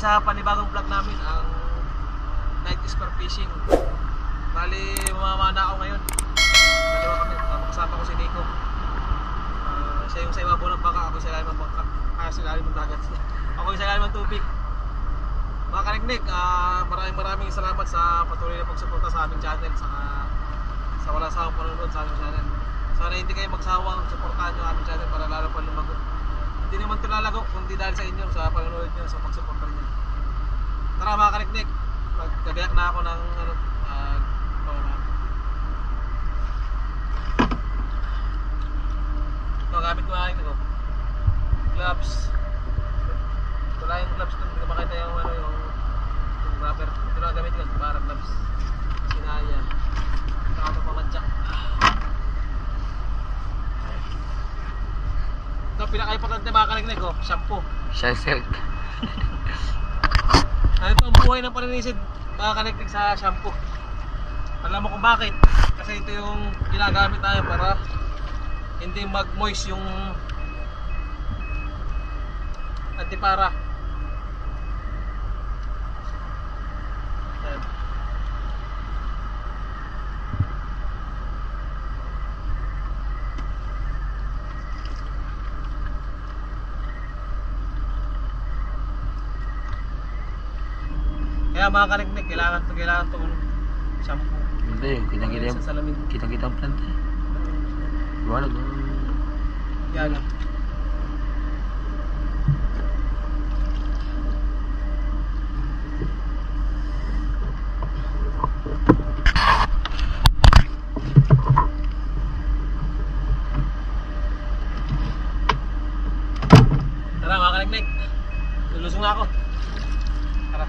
Sa panibagong vlog namin, ang night spear fishing. Bali, mamamana ako ngayon. Dalawa kami, kasama ko si Nico. Siya yung sa ibabaw ng baka, ako sa ilalim ng baka. Kaya sa ilalim ng dagat. Ako yung sa ilalim ng tubig. Mga kaniknik, maraming salamat sa patuloy na pagsuporta sa aming channel, sa wala sawang panonood sa aming channel. Sana hindi kayo magsawang suportahan yung aming channel para lalo pa lumago. Hindi naman ito lalago kundi dahil sa inyo, sa panonood nyo, sa pagsuporta niyo. Tara mga kaniknik, magkabiyak na ako ng gamit ko aking gloves. Ito lang yung gloves ko, hindi ko makita yung rubber. Ito lang gamit ko, para gloves. Sinaya. Saka ito pamadyak. Ito pinaka-importante mga kaniknik ko, shampoo. Silk. Ano ito ang buhay ng paninisid mga kaniknik sa shampoo. Alam mo kung bakit? Kasi ito yung ginagamit tayo para hindi mag-moist yung antipara. Ayan. Kaya mga kaniknik, kailangan itong shampoo. Hindi, kita-kita ang planta. Wala na. Yan. Tara mga kaniknik, lulusong na ako. Tara.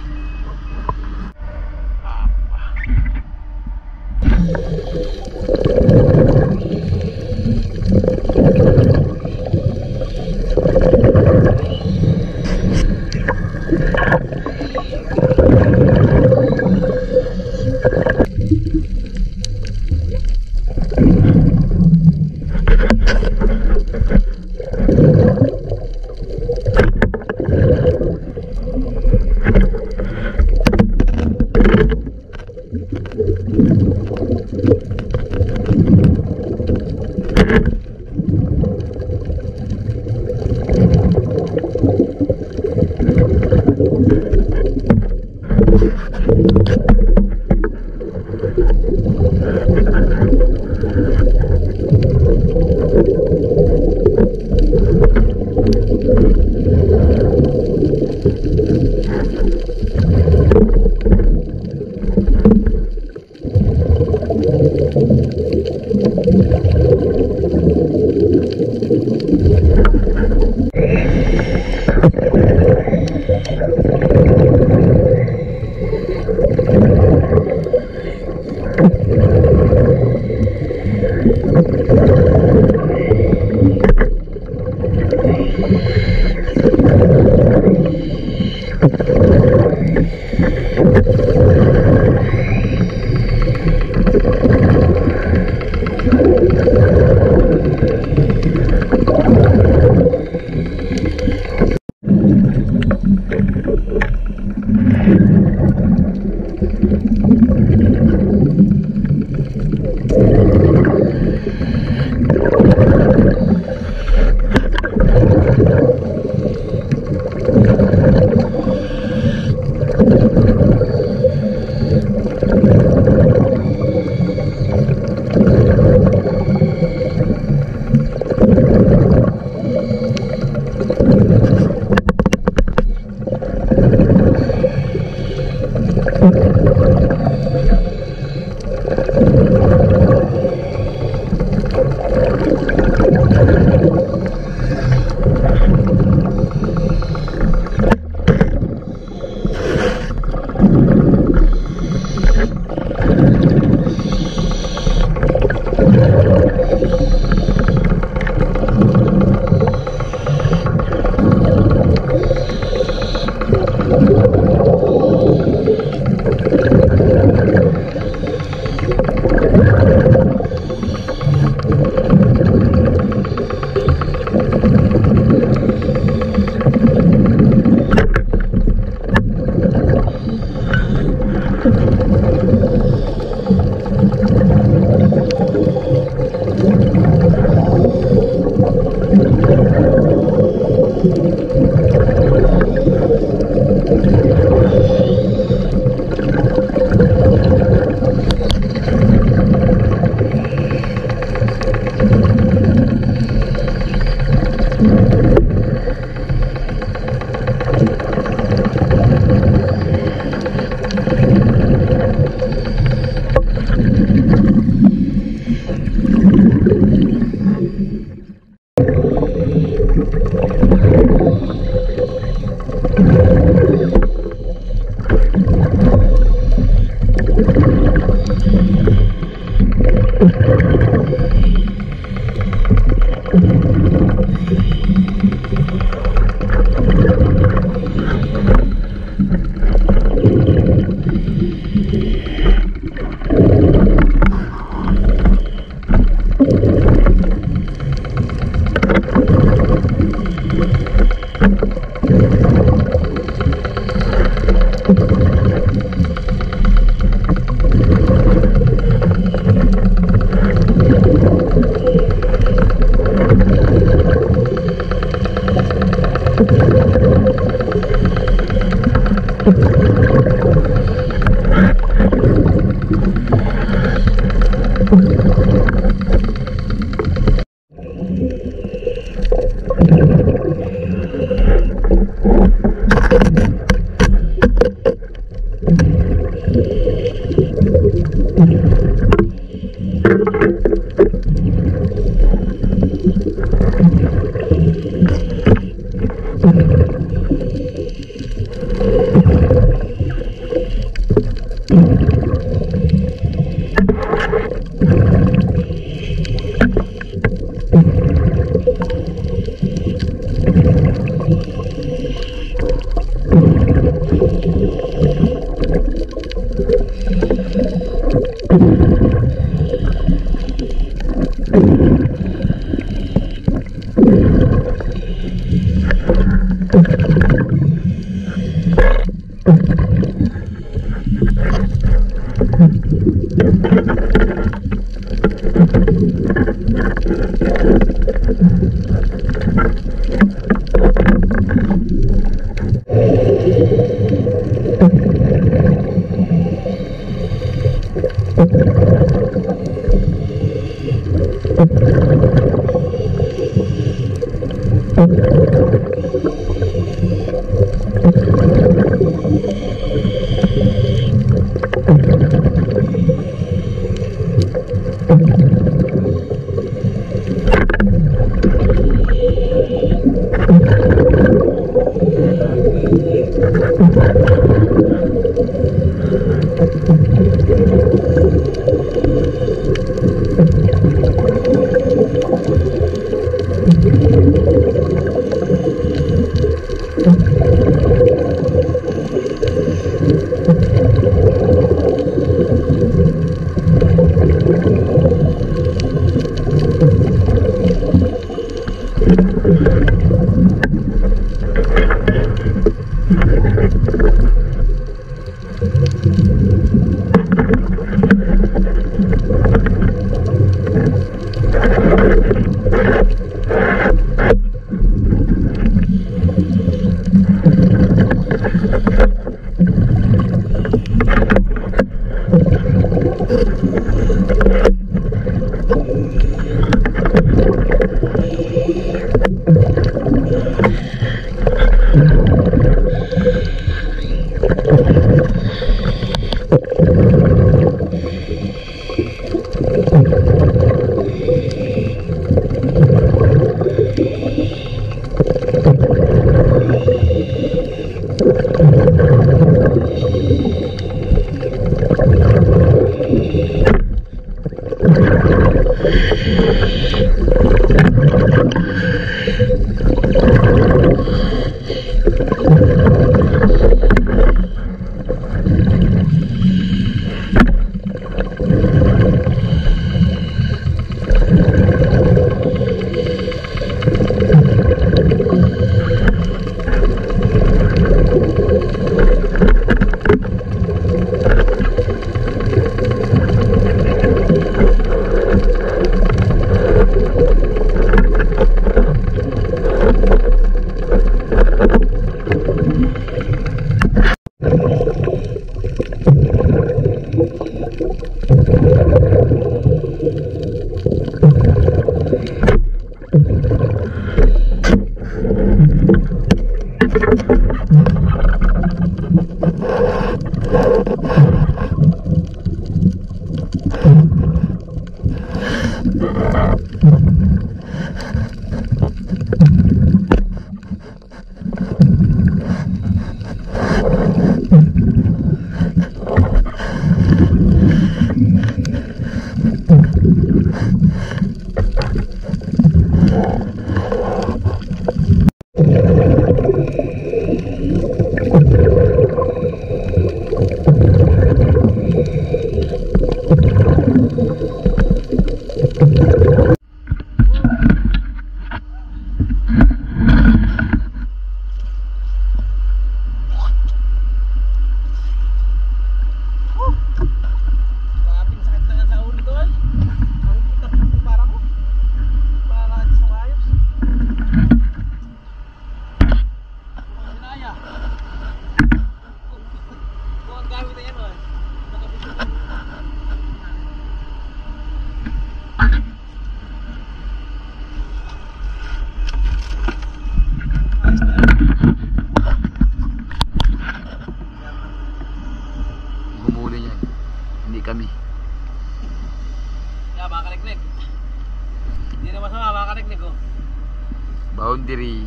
Boundary.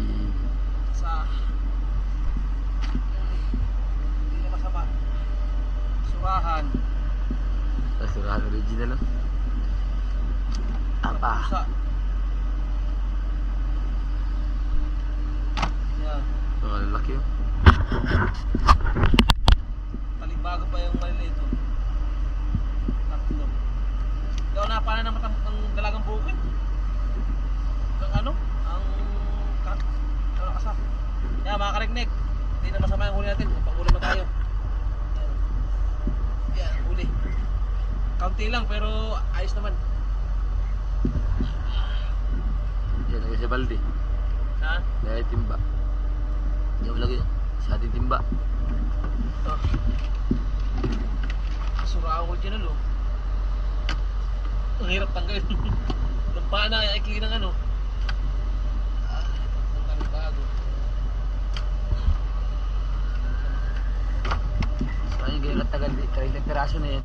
Sa hindi na masama. Surahan. Basurahan original lang. Apa? Pusa. Yan. Mga lalaki yun. Taligbago pa yung maliliit. Oh. Tatlo. Ikaw na pala ng ang dalagang bukid. Ang ano? Ang ano kasa? Yan mga karignig. Hindi na masama yung huli natin. Pag-uli mo tayo. Yan. Yan, huli. Kaunti lang pero ayos naman. Yan lagi sa balde. Ha? Dahil timba. Yan mo lagi sa ating timba. Ito. Surao original oh. Ang hirap tanggalin. Lumpaan na ay ng ano. Ang bago. So ayun, ganyan katagal. 30 piraso na yan.